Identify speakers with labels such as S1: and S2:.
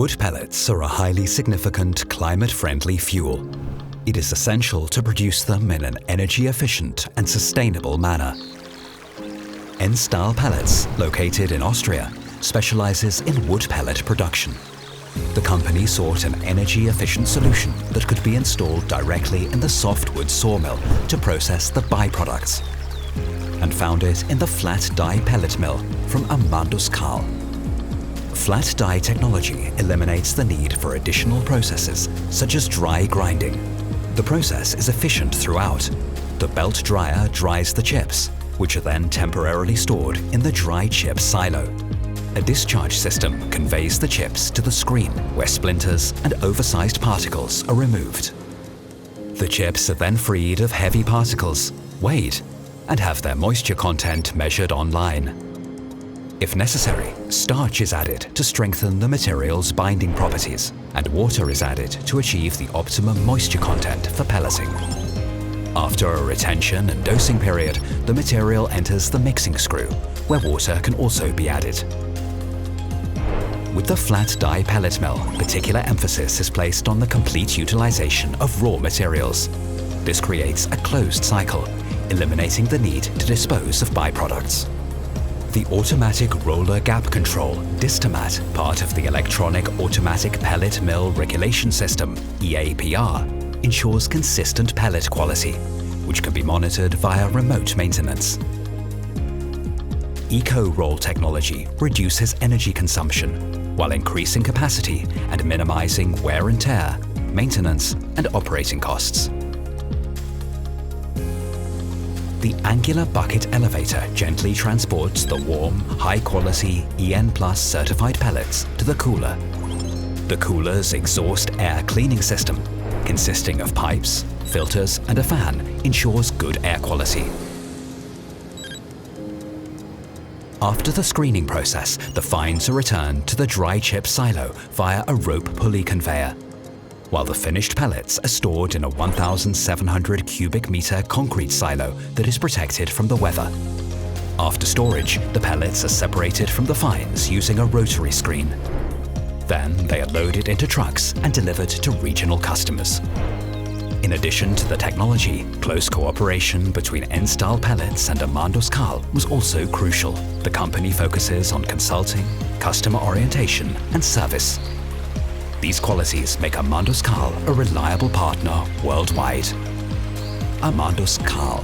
S1: Wood pellets are a highly significant climate-friendly fuel. It is essential to produce them in an energy-efficient and sustainable manner. Ennstal Pellets, located in Austria, specializes in wood pellet production. The company sought an energy-efficient solution that could be installed directly in the softwood sawmill to process the byproducts, and found it in the flat die pellet mill from AMANDUS KAHL. Flat die technology eliminates the need for additional processes such as dry grinding. The process is efficient throughout. The belt dryer dries the chips, which are then temporarily stored in the dry chip silo. A discharge system conveys the chips to the screen where splinters and oversized particles are removed. The chips are then freed of heavy particles, weighed, and have their moisture content measured online. If necessary, starch is added to strengthen the material's binding properties, and water is added to achieve the optimum moisture content for pelleting. After a retention and dosing period, the material enters the mixing screw, where water can also be added. With the flat die pellet mill, particular emphasis is placed on the complete utilization of raw materials. This creates a closed cycle, eliminating the need to dispose of byproducts. The automatic roller gap control, Distomat, part of the electronic automatic pellet mill regulation system, EAPR, ensures consistent pellet quality, which can be monitored via remote maintenance. Eco-roll technology reduces energy consumption while increasing capacity and minimizing wear and tear, maintenance, and operating costs. The angular bucket elevator gently transports the warm, high-quality EN+ certified pellets to the cooler. The cooler's exhaust air cleaning system, consisting of pipes, filters, and a fan, ensures good air quality. After the screening process, the fines are returned to the dry chip silo via a rope pulley conveyor, while the finished pellets are stored in a 1,700 cubic meter concrete silo that is protected from the weather. After storage, the pellets are separated from the fines using a rotary screen. Then they are loaded into trucks and delivered to regional customers. In addition to the technology, close cooperation between Ennstal Pellets and AMANDUS KAHL was also crucial. The company focuses on consulting, customer orientation, and service. These qualities make AMANDUS KAHL a reliable partner worldwide. AMANDUS KAHL.